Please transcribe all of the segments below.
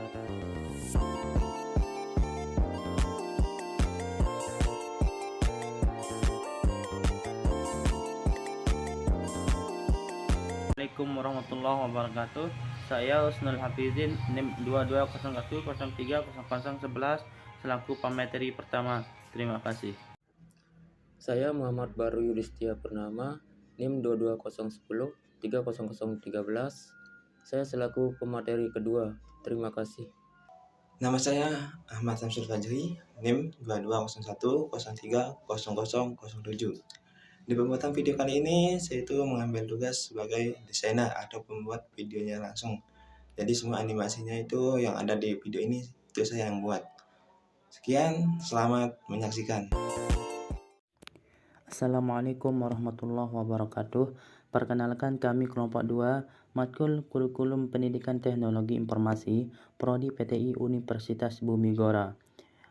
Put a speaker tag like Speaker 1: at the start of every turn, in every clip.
Speaker 1: Assalamualaikum warahmatullahi wabarakatuh. Saya Husnul Hafizin, NIM 2201030011 selaku pemateri pertama. Terima kasih.
Speaker 2: Saya Muhammad Baru Yudhistia Purnama, NIM 2201030013. Saya selaku pemateri kedua. Terima kasih.
Speaker 3: Nama saya Ahmad Samsul Fajri, NIM 2201030007. Di pembuatan video kali ini, saya itu mengambil tugas sebagai desainer atau pembuat videonya langsung. Jadi semua animasinya itu yang ada di video ini itu saya yang buat. Sekian, selamat menyaksikan.
Speaker 1: Assalamualaikum warahmatullahi wabarakatuh. Perkenalkan, kami kelompok 2 Matkul Kurikulum Pendidikan Teknologi Informasi Prodi PTI Universitas Bumi Gora.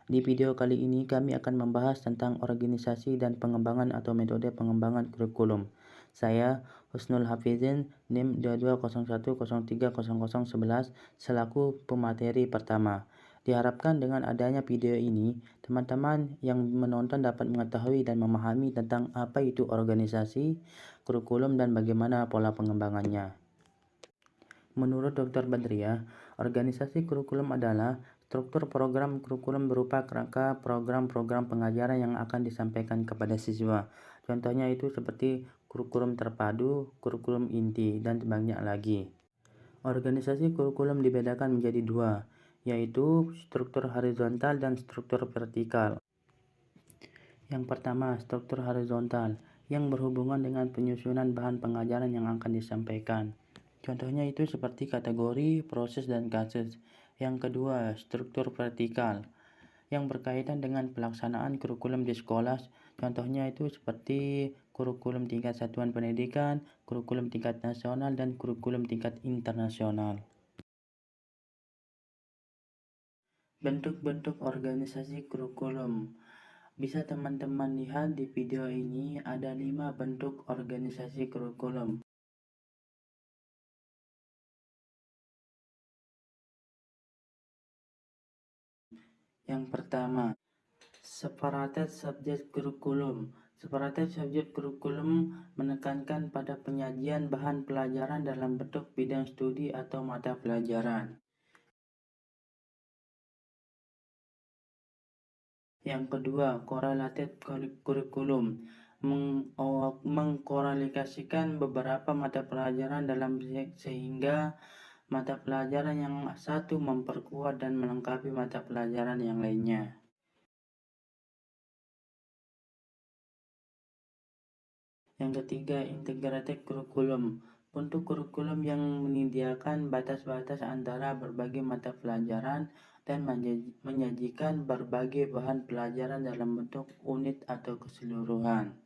Speaker 1: Di video kali ini kami akan membahas tentang organisasi dan pengembangan atau metode pengembangan kurikulum. Saya Husnul Hafizin, NIM 2201030011 selaku pemateri pertama. Diharapkan dengan adanya video ini, teman-teman yang menonton dapat mengetahui dan memahami tentang apa itu organisasi, kurikulum, dan bagaimana pola pengembangannya. Menurut Dr. Badriah, organisasi kurikulum adalah struktur program kurikulum berupa kerangka program-program pengajaran yang akan disampaikan kepada siswa. Contohnya itu seperti kurikulum terpadu, kurikulum inti, dan banyak lagi. Organisasi kurikulum dibedakan menjadi dua, yaitu struktur horizontal dan struktur vertikal. Yang pertama, struktur horizontal, yang berhubungan dengan penyusunan bahan pengajaran yang akan disampaikan. Contohnya itu seperti kategori, proses, dan kasus. Yang kedua, struktur vertikal, yang berkaitan dengan pelaksanaan kurikulum di sekolah. Contohnya itu seperti kurikulum tingkat satuan pendidikan, kurikulum tingkat nasional, dan kurikulum tingkat internasional. Bentuk-bentuk organisasi kurikulum. Bisa teman-teman lihat di video ini ada 5 bentuk organisasi kurikulum. Yang pertama, separated subject kurikulum. Separated subject kurikulum menekankan pada penyajian bahan pelajaran dalam bentuk bidang studi atau mata pelajaran. Yang kedua, correlated kurikulum, mengkorelasikan beberapa mata pelajaran dalam sehingga mata pelajaran yang satu memperkuat dan melengkapi mata pelajaran yang lainnya. Yang ketiga, integrated kurikulum, bentuk kurikulum yang menyediakan batas-batas antara berbagai mata pelajaran dan menyajikan berbagai bahan pelajaran dalam bentuk unit atau keseluruhan.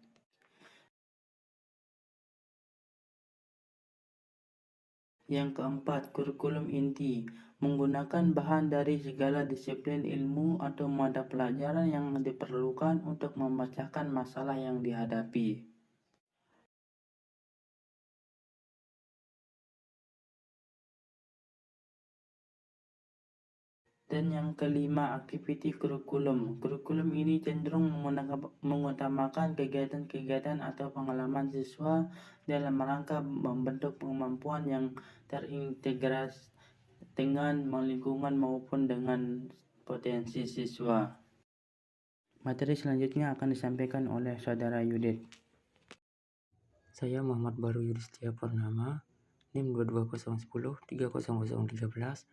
Speaker 1: Yang keempat, kurikulum inti, menggunakan bahan dari segala disiplin ilmu atau mata pelajaran yang diperlukan untuk memecahkan masalah yang dihadapi. Dan yang kelima, activity kurikulum. Kurikulum ini cenderung mengutamakan kegiatan-kegiatan atau pengalaman siswa dalam rangka membentuk kemampuan yang terintegrasi dengan lingkungan maupun dengan potensi siswa. Materi selanjutnya akan disampaikan oleh Saudara Yudit.
Speaker 2: Saya Muhammad Baru Yudhistia Purnama, NIM 2201030013.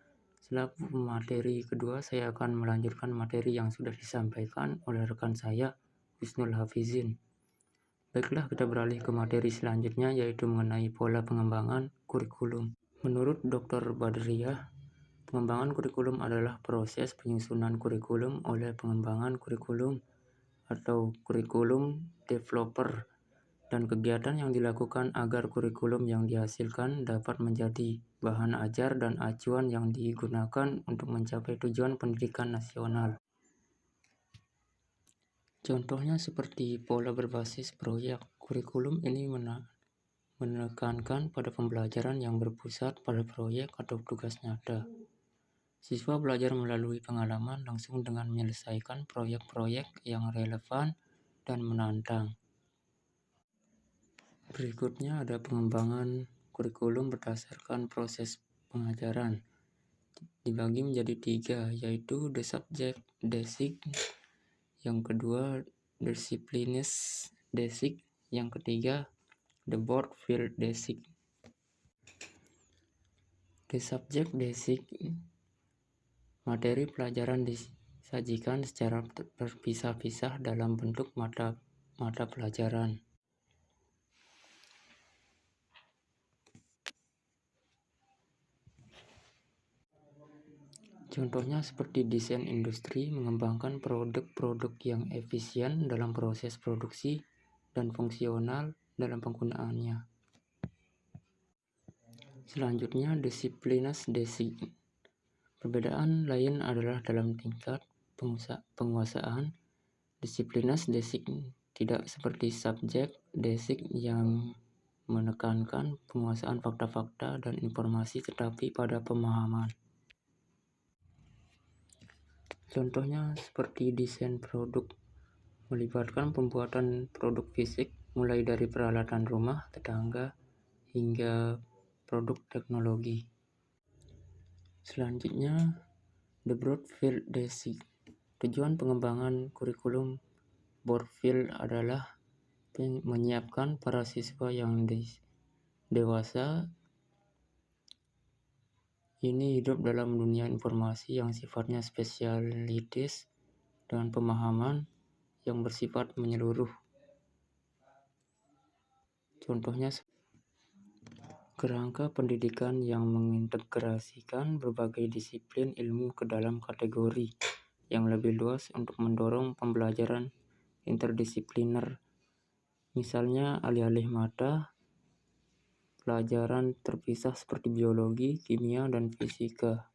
Speaker 2: Selaku pemateri kedua, saya akan melanjutkan materi yang sudah disampaikan oleh rekan saya, Husnul Hafizin. Baiklah, kita beralih ke materi selanjutnya, yaitu mengenai pola pengembangan kurikulum. Menurut Dr. Badriah, pengembangan kurikulum adalah proses penyusunan kurikulum oleh pengembangan kurikulum atau kurikulum developer dan kegiatan yang dilakukan agar kurikulum yang dihasilkan dapat menjadi bahan ajar dan acuan yang digunakan untuk mencapai tujuan pendidikan nasional. Contohnya seperti pola berbasis proyek. Kurikulum ini menekankan pada pembelajaran yang berpusat pada proyek atau tugas nyata. Siswa belajar melalui pengalaman langsung dengan menyelesaikan proyek-proyek yang relevan dan menantang. Berikutnya ada pengembangan kurikulum berdasarkan proses pengajaran. Dibagi menjadi 3, yaitu the subject basic, yang kedua disciplines basic, yang ketiga the board field basic. The subject basic, materi pelajaran disajikan secara terpisah-pisah dalam bentuk mata pelajaran. Contohnya seperti desain industri, mengembangkan produk-produk yang efisien dalam proses produksi dan fungsional dalam penggunaannya. Selanjutnya, disciplines basic. Perbedaan lain adalah dalam tingkat penguasaan. Disciplines basic tidak seperti subject basic yang menekankan penguasaan fakta-fakta dan informasi tetapi pada pemahaman. Contohnya seperti desain produk, melibatkan pembuatan produk fisik mulai dari peralatan rumah tetangga hingga produk teknologi. Selanjutnya, the broad field basic. Tujuan pengembangan kurikulum broad field adalah menyiapkan para siswa yang dewasa ini hidup dalam dunia informasi yang sifatnya spesialitis dengan pemahaman yang bersifat menyeluruh. Contohnya kerangka pendidikan yang mengintegrasikan berbagai disiplin ilmu ke dalam kategori yang lebih luas untuk mendorong pembelajaran interdisipliner. Misalnya alih-alih mata pelajaran terpisah seperti biologi, kimia, dan fisika.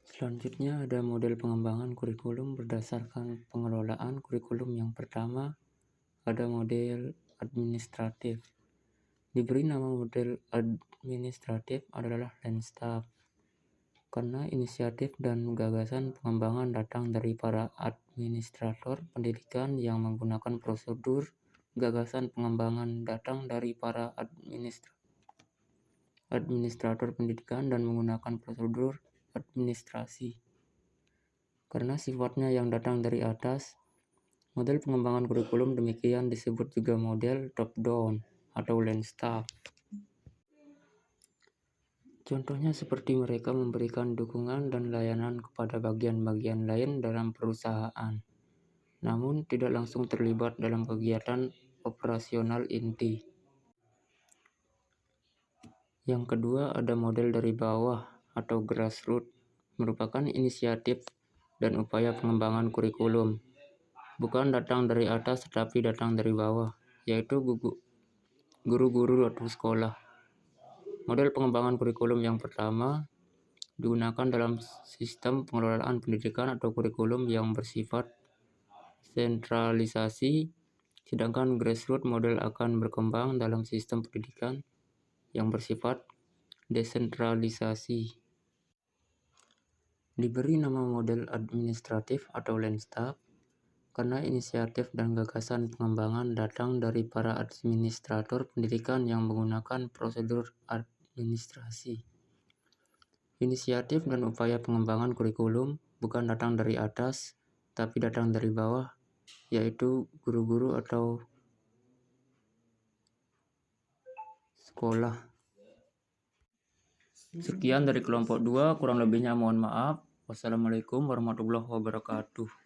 Speaker 2: Selanjutnya ada model pengembangan kurikulum berdasarkan pengelolaan kurikulum. Yang pertama ada model administratif. Diberi nama model administratif adalah Landscape karena inisiatif dan gagasan pengembangan datang dari para administrator pendidikan yang menggunakan prosedur. Gagasan pengembangan datang dari para administrator pendidikan dan menggunakan prosedur administrasi. Karena sifatnya yang datang dari atas, model pengembangan kurikulum demikian disebut juga model top-down atau Landscape. Contohnya seperti mereka memberikan dukungan dan layanan kepada bagian-bagian lain dalam perusahaan, namun tidak langsung terlibat dalam kegiatan operasional inti. Yang kedua ada model dari bawah atau grassroots, merupakan inisiatif dan upaya pengembangan kurikulum. Bukan datang dari atas tetapi datang dari bawah, yaitu guru-guru atau sekolah. Model pengembangan kurikulum yang pertama digunakan dalam sistem pengelolaan pendidikan atau kurikulum yang bersifat sentralisasi, sedangkan grassroots model akan berkembang dalam sistem pendidikan yang bersifat desentralisasi. Diberi nama model administratif atau Landscape karena inisiatif dan gagasan pengembangan datang dari para administrator pendidikan yang menggunakan prosedur administrasi. Inisiatif dan upaya pengembangan kurikulum bukan datang dari atas, tapi datang dari bawah, yaitu guru-guru atau sekolah. Sekian dari kelompok 2, kurang lebihnya mohon maaf. Wassalamualaikum warahmatullahi wabarakatuh.